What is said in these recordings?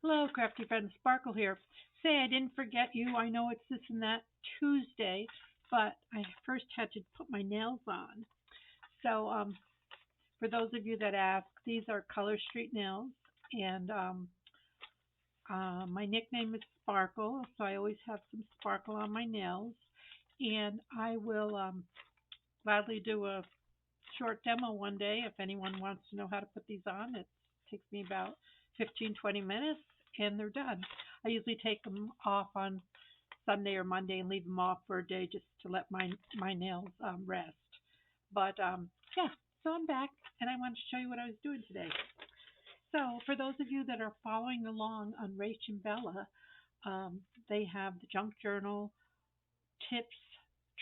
Hello, crafty friend. Sparkle here. Say, I didn't forget you. I know it's this and that Tuesday, but I first had to put my nails on. So, for those of you that ask, these are Color Street nails, and my nickname is Sparkle, so I always have some sparkle on my nails. And I will gladly do a short demo one day if anyone wants to know how to put these on. It takes me about 15, 20 minutes and they're done. I usually take them off on Sunday or Monday and leave them off for a day just to let my nails rest. But yeah, so I'm back and I wanted to show you what I was doing today. So for those of you that are following along on Rach and Bella, they have the Junk Journal tips,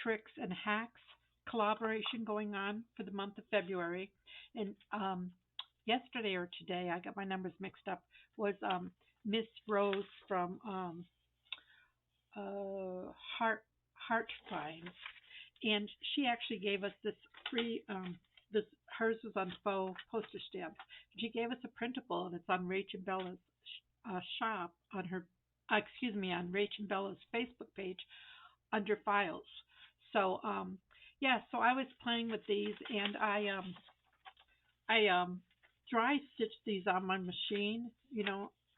tricks, and hacks collaboration going on for the month of February. And yesterday or today, I got my numbers mixed up, was Miss Rose from uh, Heart Heart Finds, and she actually gave us this free. This hers was on faux postage stamps. She gave us a printable, and it's on Rach and Bella's shop on her. Excuse me, on Rach and Bella's Facebook page under files. So yeah, so I was playing with these and I dry stitched these on my machine.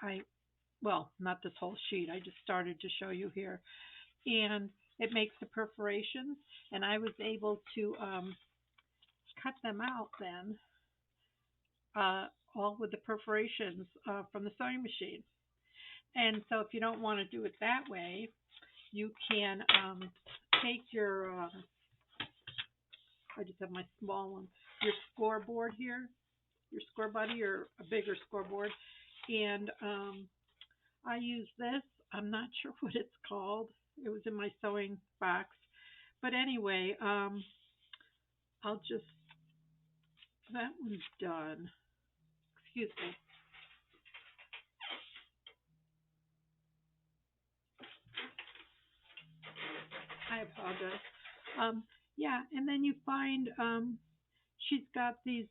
I well, not this whole sheet. I just started to show you here. And it makes the perforations and I was able to cut them out then uh, all with the perforations from the sewing machine. And so if you don't want to do it that way, you can take your I just have my small one. Your scoreboard here, your score buddy, or a bigger scoreboard. And I use this. I'm not sure what it's called. It was in my sewing box. But anyway, I'll just, that one's done. Excuse me. I apologize. Yeah, and then you find she's got these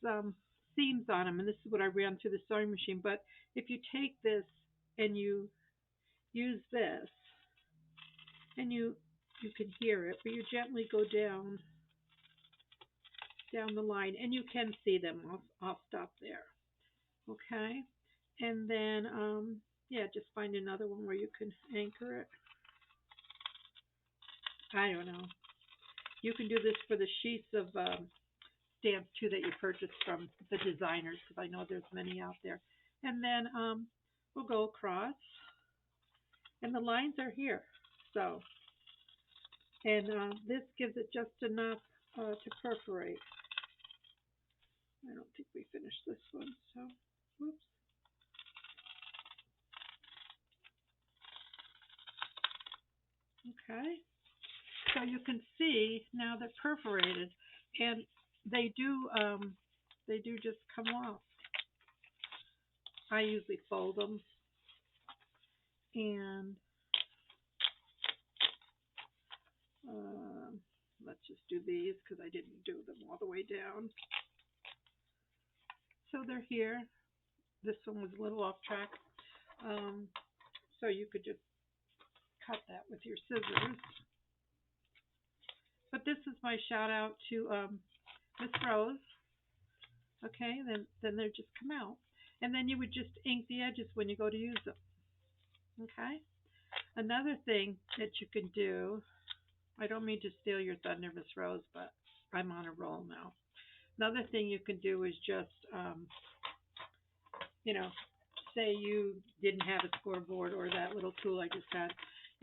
seams on them, and this is what I ran through the sewing machine. But if you take this and you use this, and you can hear it, but you gently go down the line, and you can see them. I'll stop there. Okay, and then yeah, just find another one where you can anchor it. I don't know. You can do this for the sheets of stamps too that you purchase from the designers because I know there's many out there. And then we'll go across, and the lines are here. So, and this gives it just enough to perforate. I don't think we finished this one, so whoops. Okay, so you can see now they're perforated, and they do they do just come off. I usually fold them, and uh, let's just do these because I didn't do them all the way down. So they're here. This one was a little off track, um, so you could just cut that with your scissors. But this is my shout out to Miss Rose. Okay, then they just come out, and then you would just ink the edges when you go to use them. Okay. Another thing that you can do. I don't mean to steal your thunder, Miss Rose, but I'm on a roll now. Another thing you can do is just, you know, say you didn't have a scoreboard or that little tool I just had.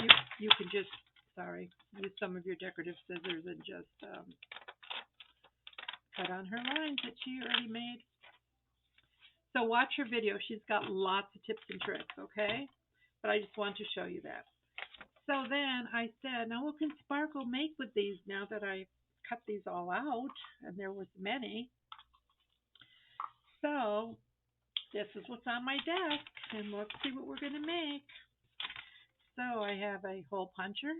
You you can just, sorry, use some of your decorative scissors and just cut on her lines that she already made. So watch her video. She's got lots of tips and tricks, okay? But I just want to show you that. So then I said, now what can Sparkle make with these now that I cut these all out? And there was many. So this is what's on my desk. And let's see what we're going to make. So I have a hole puncher.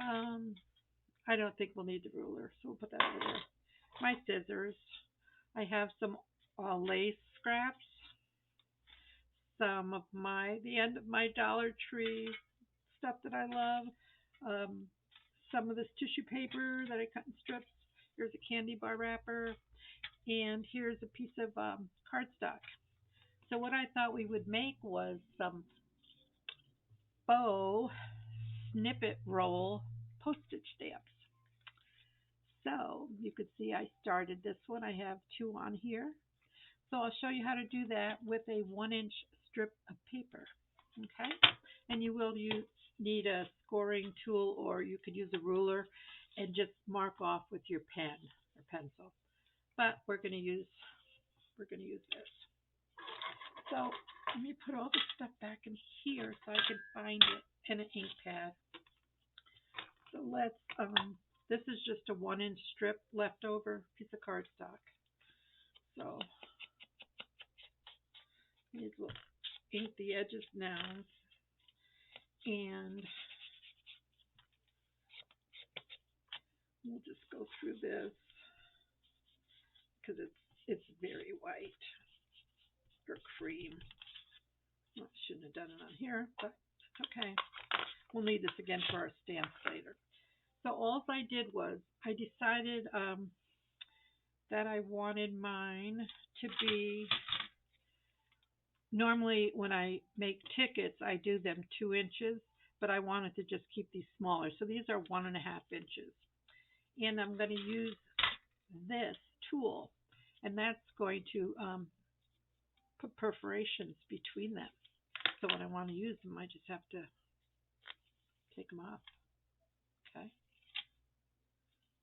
Um, I don't think we'll need the ruler, so we'll put that over there. My scissors. I have some lace scraps, some of the end of my Dollar Tree stuff that I love. Um, some of this tissue paper that I cut in strips. Here's a candy bar wrapper, and here's a piece of cardstock. So what I thought we would make was some faux snippet roll postage stamps. So you could see I started this one. I have two on here. So I'll show you how to do that with a 1-inch strip of paper. Okay? And you will need a scoring tool, or you could use a ruler and just mark off with your pen or pencil. But we're going to use this. So let me put all this stuff back in here so I can find it, and an ink pad. So this is just a 1-inch strip leftover piece of cardstock. So we'll ink the edges now, and we'll just go through this because it's very white or cream. Well, shouldn't have done it on here, but okay. We'll need this again for our stamps later. So all I did was I decided that I wanted mine to be, normally when I make tickets I do them 2 inches, but I wanted to just keep these smaller. So these are 1.5 inches. And I'm going to use this tool, and that's going to put perforations between them. So when I want to use them, I just have to take them off. Okay,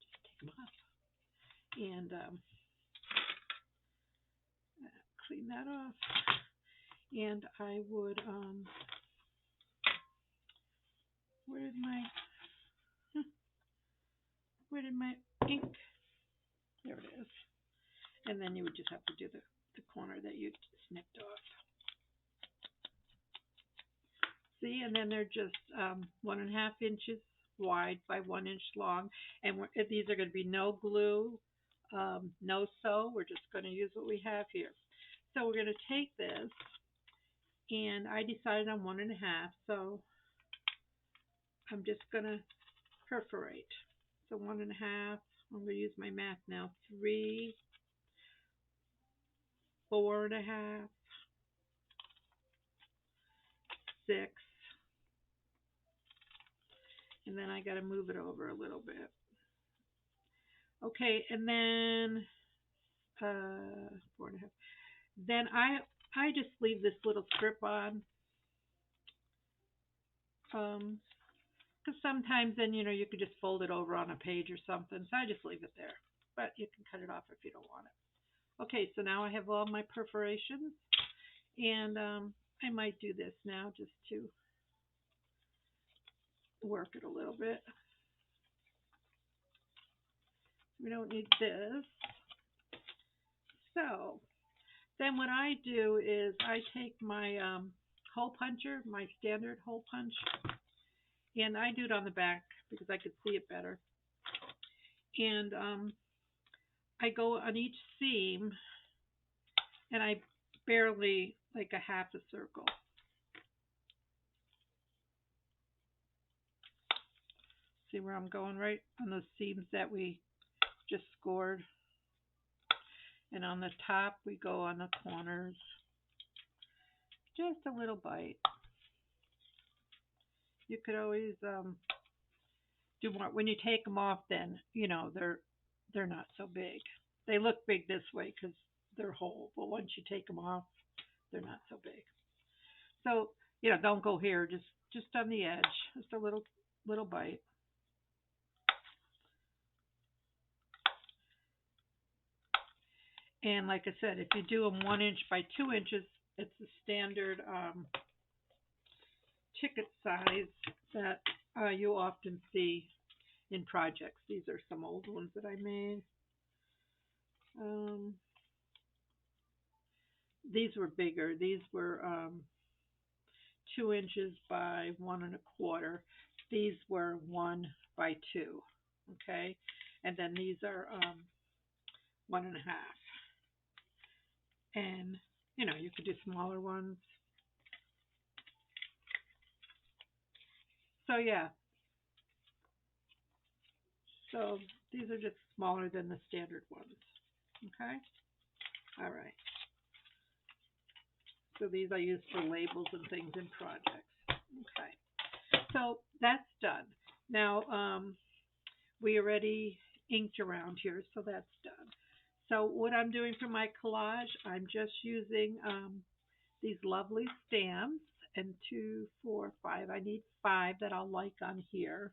just take them off, and clean that off. And I would where did my ink? There it is. And then you would just have to do the corner that you snipped off. See, and then they're just 1.5 inches wide by 1 inch long. And these are going to be no glue, no sew. We're just going to use what we have here. So we're going to take this, and I decided on 1.5. So I'm just going to perforate. So 1.5. I'm going to use my math now. 3, 4.5, 6, and then I got to move it over a little bit. Okay, and then 4.5. Then I just leave this little strip on, because sometimes then you could just fold it over on a page or something. So I just leave it there, but you can cut it off if you don't want it. Okay, so now I have all my perforations, and I might do this now just to work it a little bit. We don't need this. So then what I do is I take my hole puncher, my standard hole punch, and I do it on the back because I could see it better. And I go on each seam, and I barely, like a half a circle. See where I'm going, right on those seams that we just scored. And on the top, we go on the corners. Just a little bite. You could always do more. When you take them off, then, they're not so big. They look big this way because they're whole. But once you take them off, they're not so big. So, don't go here. Just on the edge. Just a little bite. And like I said, if you do them 1 inch by 2 inches, it's the standard ticket size that you often see in projects. These are some old ones that I made. These were bigger. These were 2 inches by 1.25. These were 1 by 2. Okay, and then these are 1.5. And you could do smaller ones. So yeah, so these are just smaller than the standard ones. Okay. All right. So these I use for labels and things in projects. Okay. So that's done. Now, we already inked around here, so that's done. So what I'm doing for my collage, I'm just using these lovely stamps, and 2, 4, 5. I need 5 that I'll like on here.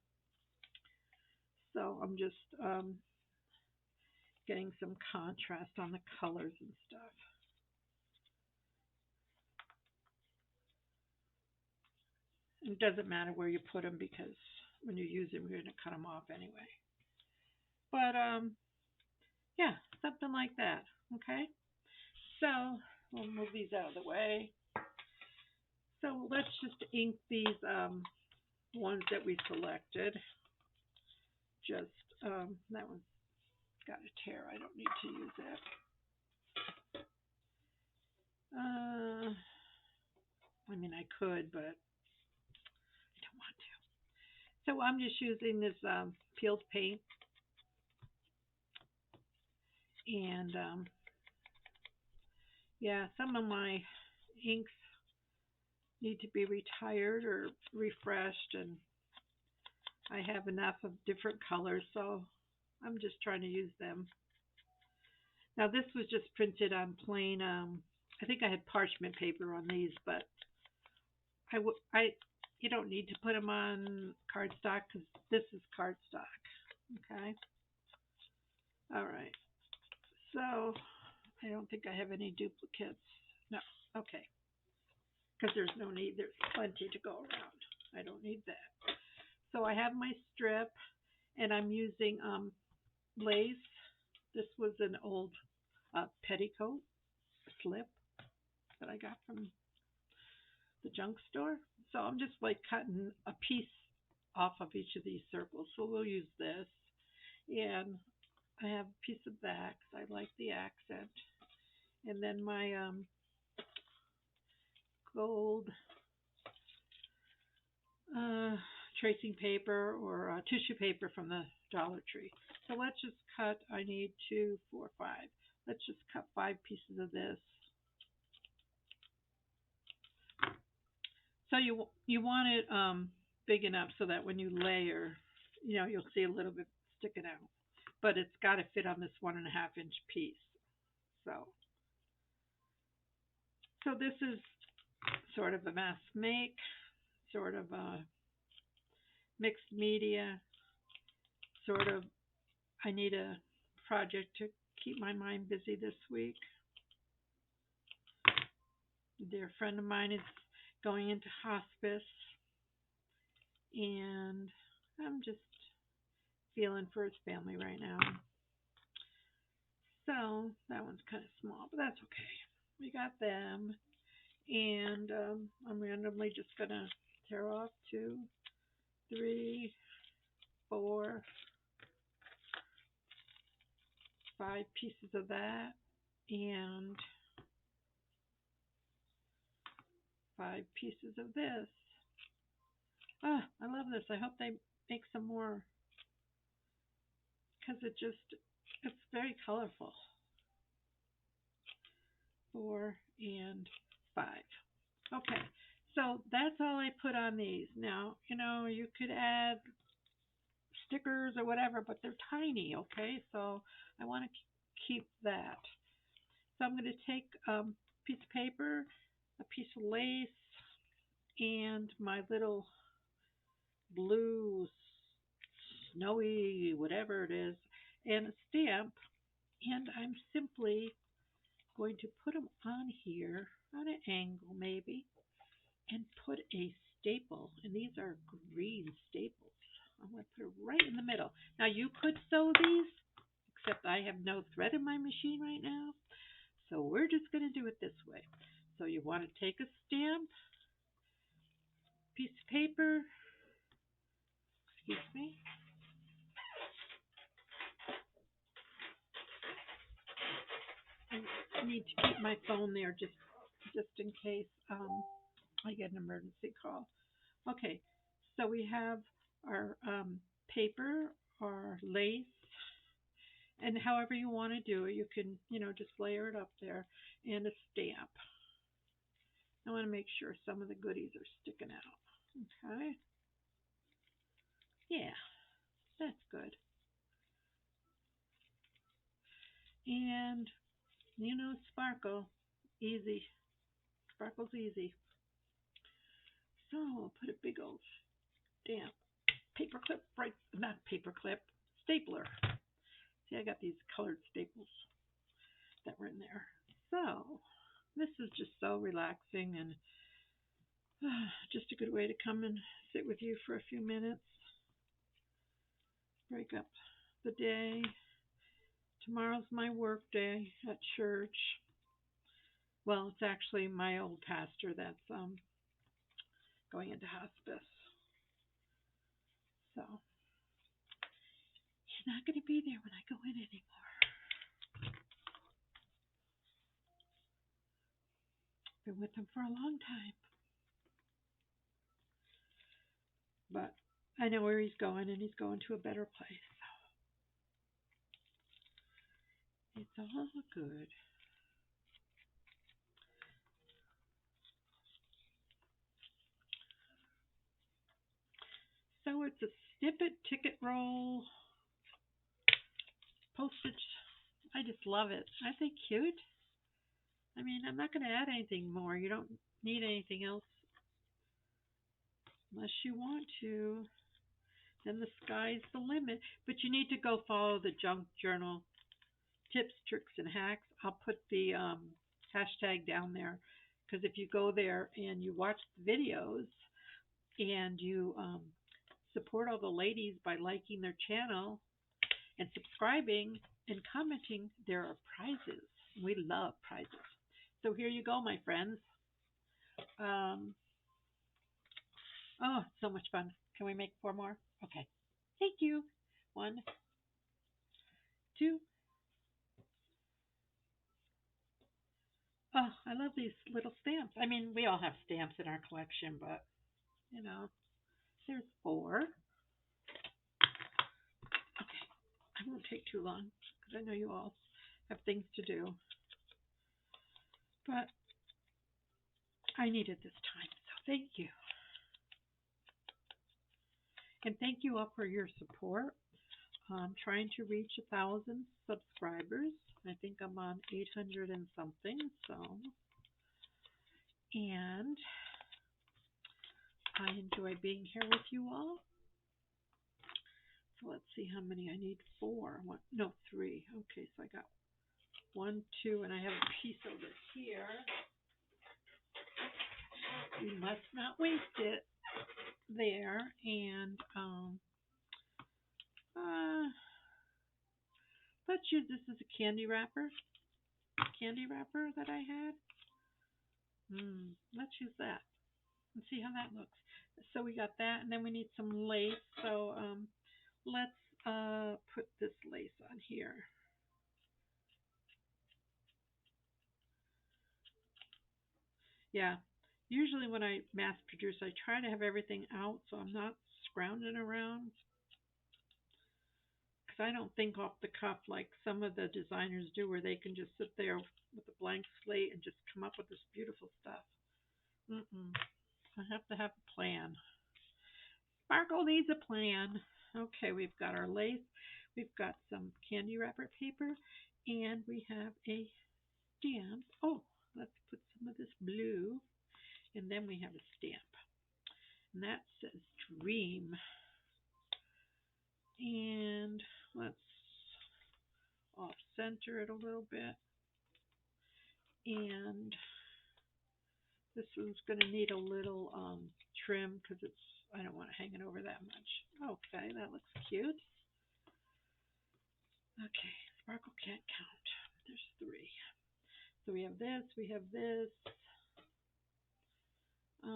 So I'm just getting some contrast on the colors and stuff. It doesn't matter where you put them because when you use them, you're going to cut them off anyway. But yeah, something like that. Okay. So we'll move these out of the way. So let's just ink these ones that we selected. Just that one's got a tear. I don't need to use that. I mean, I could, but I don't want to. So I'm just using this peeled paint, and yeah, some of my inks need to be retired or refreshed, and I have enough of different colors, so I'm just trying to use them. Now this was just printed on plain, I think I had parchment paper on these, but you don't need to put them on cardstock because this is cardstock. Okay. All right. So I don't think I have any duplicates. No. Okay. Because there's no need. There's plenty to go around. I don't need that. So I have my strip, and I'm using lace. This was an old petticoat slip that I got from the junk store. So I'm just like cutting a piece off of each of these circles. So we'll use this. And I have a piece of that because I like the accent. And then my gold tracing paper or tissue paper from the Dollar Tree. So let's just cut, I need 2, 4, 5. Let's just cut 5 pieces of this. So you want it big enough so that when you layer, you'll see a little bit sticking out. But it's got to fit on this 1.5-inch piece. So this is sort of a mass make, sort of a mixed media, sort of I need a project to keep my mind busy this week. A dear friend of mine is going into hospice, and I'm just feeling for his family right now. So that one's kind of small, but that's okay. We got them, and I'm randomly just going to tear off 2, 3, 4, 5 pieces of that, and 5 pieces of this. Ah, I love this. I hope they make some more because it's very colorful. 4 and 5. Okay, so that's all I put on these. Now, you could add stickers or whatever, but they're tiny, okay? So I want to keep that. So I'm going to take a piece of paper, a piece of lace, and my little blue, snowy, whatever it is, and a stamp, and I'm simply going to put them on here, on an angle maybe, and put a staple, and these are green staples. I'm going to put it right in the middle. Now you could sew these, except I have no thread in my machine right now, so we're just going to do it this way. So you want to take a stamp, piece of paper, excuse me, I need to keep my phone there just in case I get an emergency call. Okay, So we have our paper, our lace, and however you want to do it, you can, just layer it up there, and a stamp. I want to make sure some of the goodies are sticking out. Okay. Yeah, that's good. And, sparkle. Easy. Sparkle's easy. So I'll put a big old stamp. Paper clip, right? Not paper clip. Stapler. See, I got these colored staples that were in there. So this is just so relaxing and just a good way to come and sit with you for a few minutes. Break up the day. Tomorrow's my work day at church. Well, it's actually my old pastor that's going into hospice. So he's not going to be there when I go in anymore. Been with him for a long time. But I know where he's going, and he's going to a better place. So it's all good. So it's a snippet ticket roll postage. I just love it. Aren't they cute? I mean, I'm not going to add anything more. You don't need anything else unless you want to. Then the sky's the limit. But you need to go follow the junk journal tips, tricks, and hacks. I'll put the hashtag down there because if you go there and you watch the videos and you support all the ladies by liking their channel and subscribing and commenting, there are prizes. We love prizes. So here you go, my friends. Oh, so much fun. Can we make 4 more? Okay. Thank you. 1, 2. Oh, I love these little stamps. I mean, we all have stamps in our collection, but, there's 4. Okay. I won't take too long because I know you all have things to do. But I need it this time, so thank you. And thank you all for your support. I'm trying to reach 1,000 subscribers. I think I'm on 800 and something. And I enjoy being here with you all. So let's see how many I need. 4. 3. Okay, so I got 1, 2, and I have a piece over here. We must not waste it there. And let's use this as a candy wrapper that I had. Let's use that and see how that looks. So we got that, and then we need some lace. So let's put this lace on here. Yeah, usually when I mass produce, I try to have everything out so I'm not scrounging around. Because I don't think off the cuff like some of the designers do, where they can just sit there with a blank slate and just come up with this beautiful stuff. I have to have a plan. Sparkle needs a plan. Okay, we've got our lace, we've got some candy wrapper paper, and we have a stamp. Oh, let's put some of this blue, and then we have a stamp. And that says dream. And let's off center it a little bit. And this one's going to need a little trim because I don't want to hang it over that much. Okay, that looks cute. Okay, sparkle can't count. There's 3. So we have this, a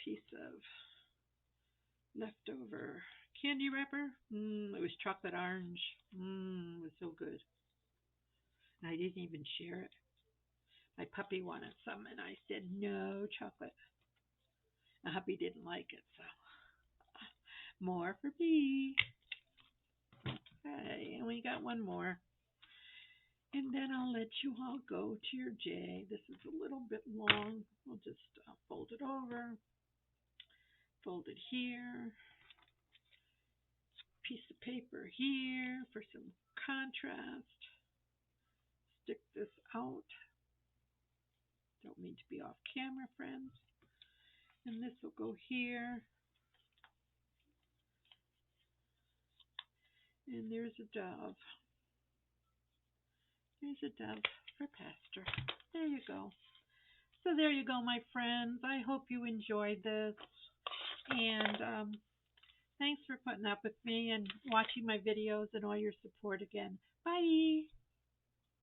piece of leftover candy wrapper. It was chocolate orange. It was so good. And I didn't even share it. My puppy wanted some, and I said, no chocolate. My hubby didn't like it, so more for me. Okay, and we got one more. And then I'll let you all go to your J. This is a little bit long. We'll just fold it over, fold it here, piece of paper here for some contrast. Stick this out. Don't mean to be off camera, friends. And this will go here. And there's a dove. There's a dove for Pastor. There you go. So there you go, my friends. I hope you enjoyed this. And thanks for putting up with me and watching my videos and all your support again. Bye.